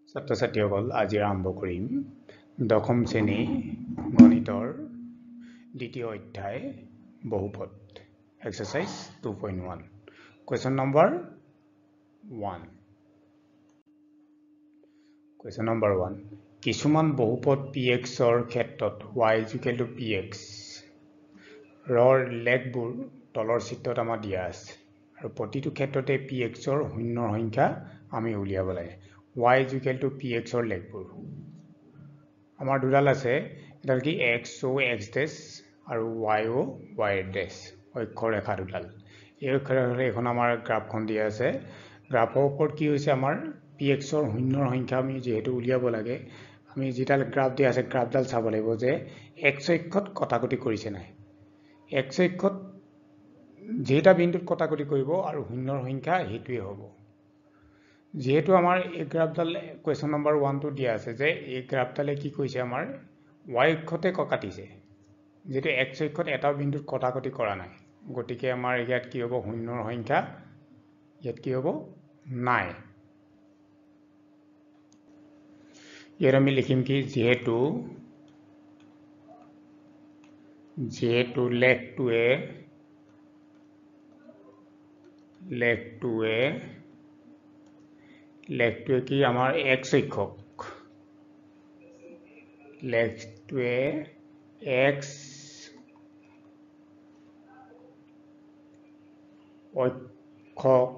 ছাত্ৰ ছাত্ৰীসকল আজি আৰম্ভ কৰিম দশম শ্ৰেণী গণিতৰ দ্বিতীয় অধ্যায় বহুপদ exercise 2.1 question number 1 question number 1 কিছুমান বহুপদ px ৰ ক্ষেত্ৰত y equal to px ৰৰ লেগবোৰ তলৰ চিত্ৰত আমাৰ দিয়া আছে আৰু প্ৰতিটো ক্ষেত্ৰতে px ৰ শূন্যৰ সংখ্যা আমি উলিয়াব লাগে y is equal to px or লেগবোৰ আমাৰ দুডাল আছে এডাল কি x o x dash আৰু y o y dash অক্ষৰ ৰেখা দুডাল এই অক্ষৰ ৰেখা এখন আমাৰ গ্ৰাফখন দিয়া আছে গ্ৰাফৰ ওপৰত কি হৈছে আমাৰ px ৰ শূন্যৰ সংখ্যা আমি যেহেতু উলিয়াব লাগে আমি যেডাল গ্ৰাফ দিয়া আছে গ্ৰাফডাল চাব লাগিব যে x অক্ষত কটাকটি কৰিছে নাই x অক্ষত যেটা বিন্দুত কটাকটি কৰিব আৰু শূন্যৰ সংখ্যা হেতুৱে হ'ব যেহেতু আমাৰ এই গ্ৰাফডাল কোৱেশ্চন নম্বৰ 1 টো দিয়া আছে যে এই গ্ৰাফডালে কি কৈছে আমাৰ y অক্ষতে কাটিছে যেটো x অক্ষত এটা বিন্দুত কটাকটি কৰা নাই গতিকে আমাৰ ইয়াত কি হ'ব শূন্যৰ সংখ্যা ইয়াত কি হ'ব নাই ইয়াত আমি লিখিম কি যেহেতু লেগটোৱে কি আমাৰ x অক্ষক লেগটোৱে x অক্ষক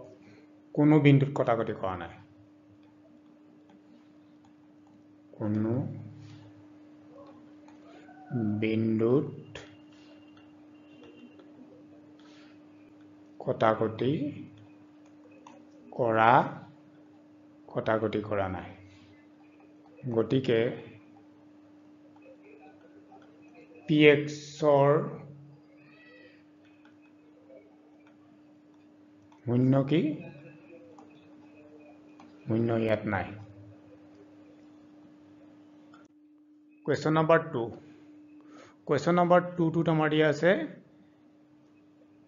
কোনো বিন্দুত কটাকটি কৰা নাই কোনো বিন্দুত কটাকটি কৰা নাই গতিকে px ৰ শূন্য কি শূন্য ইয়াত নাই question number 2 question number 2 টোত আমাৰ দিয়া আছে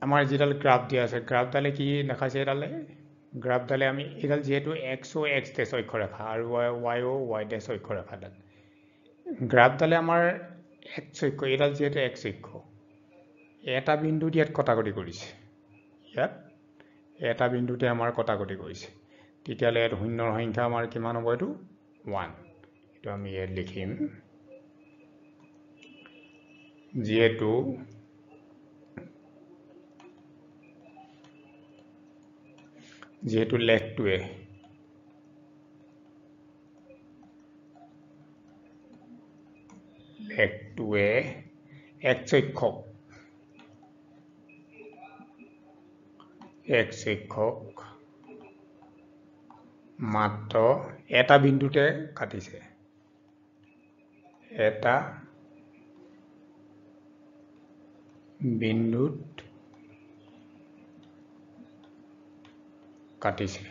আমাৰ যেডাল গ্ৰাফ দিয়া আছে গ্ৰাফডালে কি দেখাইছে এডালে গ্ৰাফডালে আমি এডাল যেহেতু x o x dash অক্ষৰ ৰেখা আৰু y o y dash অক্ষৰ ৰেখাডাল গ্ৰাফডালে আমাৰ x অক্ষ এডাল যেহেতু x অক্ষ এটা বিন্দুত ইয়াত কটাকটি কৰিছে ইয়াত এটা বিন্দুতে আমাৰ কটাকটি কৰিছে তেতিয়ালে ইয়াত শূন্যৰ সংখ্যা আমাৰ কিমান হ'ব এটো 1 এটো আমি ইয়াত লিখিম যেহেতু লেগটোৱে x অক্ষক মাত্ৰ এটা বিন্দুতে কাটিছে এটা বিন্দুত কাটিছে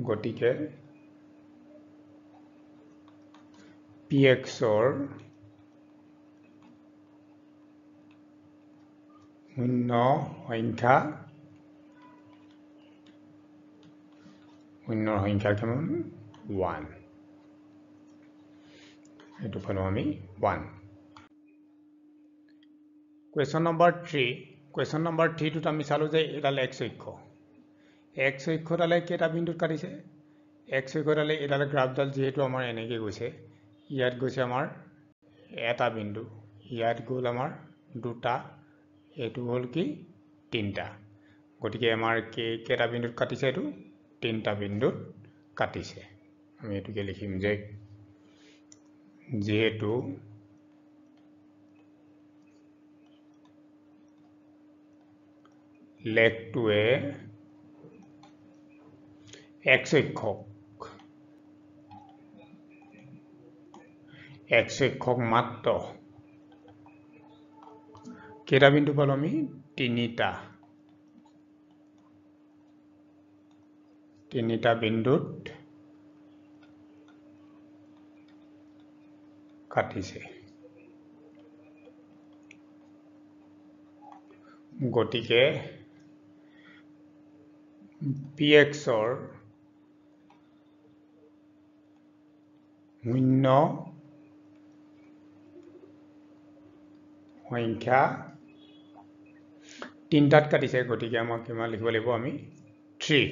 গতিকে px ৰ শূন্য সংখ্যা কিমান 1 এটো পালো আমি 1 question number 3 টোত আমি চালো যে এডাল x অক্ষডালে কেটা বিন্দুত কাটিছে x অক্ষডালে এডাল গ্ৰাফডাল যেহেতু আমাৰ এনেকে গৈছে ইয়াত গৈছে আমাৰ এটা বিন্দু ইয়াত গল আমাৰ দুটা এটো হল কি তিনটা গতিকে আমাৰ কেটা বিন্দুত কাটিছে এটো তিনটা বিন্দুত কাটিছে আমি এটোকে লিখিম যে যেহেতু লেগটোৱে x অক্ষক মাত্ৰ কেটা বিন্দু পালো আমি তিনিটা বিন্দুত কাটিছে গতিকে px ৰ শূন্য সংখ্যা তিনটাত কাটিছে গতিকে আমাক কিমান লিখিব লাগিব আমি 3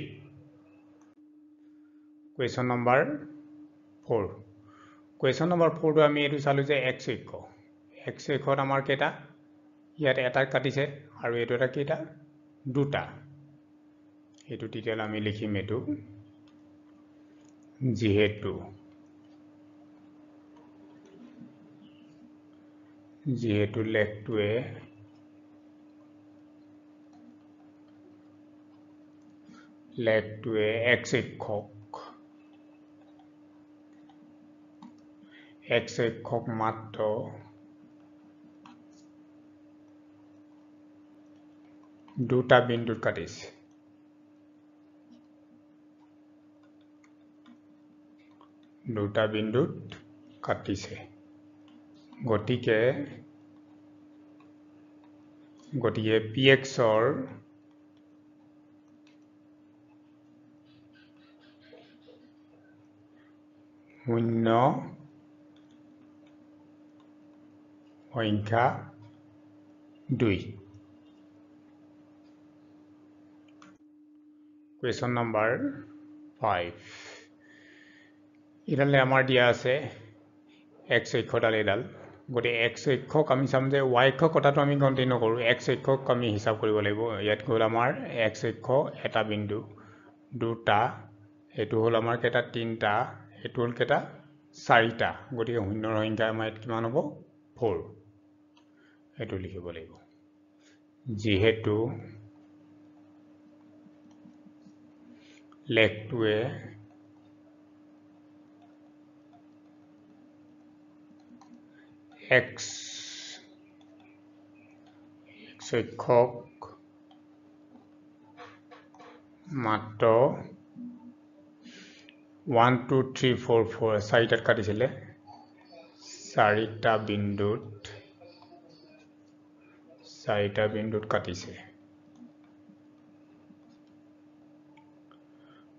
question number 4 question number 4 টো আমি এটো চালু যে x অক্ষত আমাৰ কেটা ইয়াত এটা কাটিছে আৰু এটো এটা কেটা দুটা এটো ডিটেইল আমি লিখিম এটো যেহেতু লেখটোৱে x অক্ষক মাত্ৰ দুটা বিন্দুত কাটিছে গতিকে px ৰ শূন্য সংখ্যা 2 question number 5 ইডালে আমাৰ দিয়া আছে x অক্ষডাল এডাল গতে x অক্ষক আমি চাম যে y অক্ষ কথাটো আমি গন্তি নকৰো x অক্ষক আমি হিসাব কৰিব লাগিব ইয়াত গল আমাৰ x অক্ষ এটা বিন্দু দুটা এটো হল আমাৰ কেটা তিনটা এটো হল কেটা চাৰিটা গতিকে শূন্যৰ সংখ্যা আমাৰ কিমান হ'ব 4 এটো লিখিব লাগিব যেহেতু লেখটোৱে x অক্ষক মাত্ৰ 1 2 3 4 4 চাৰিটাত কাটিছিলে চাৰিটা বিন্দুত কাটিছে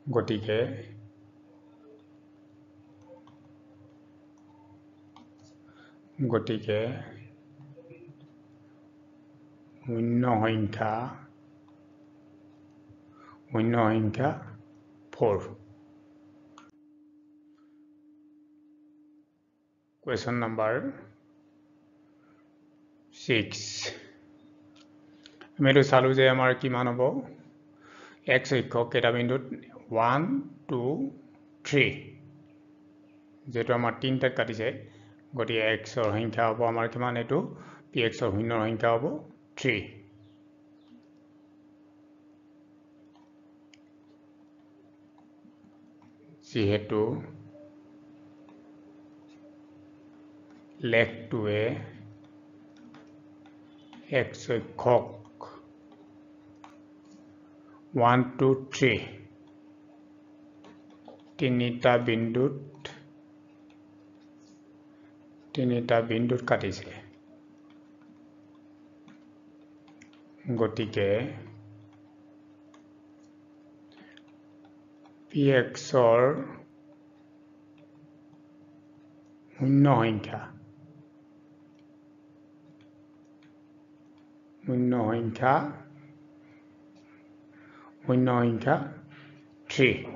গতিকে শূন্য সংখ্যা 4 question number 6 আমি চালু যে আমাৰ কিমান হ'ব x অক্ষক কেটা বিন্দুত 1 2 3 যেটো আমাৰ তিনটাত কাটিছে গতি x ৰ সংখ্যা হ'ব আমাৰ কিমান এটো px ৰ শূন্যৰ সংখ্যা হ'ব 3 যেহেতু লেখটোৱে x অক্ষক 1 2 3 তিনিটা বিন্দুত কাটিছে গতিকে px ৰ শূন্য সংখ্যা 3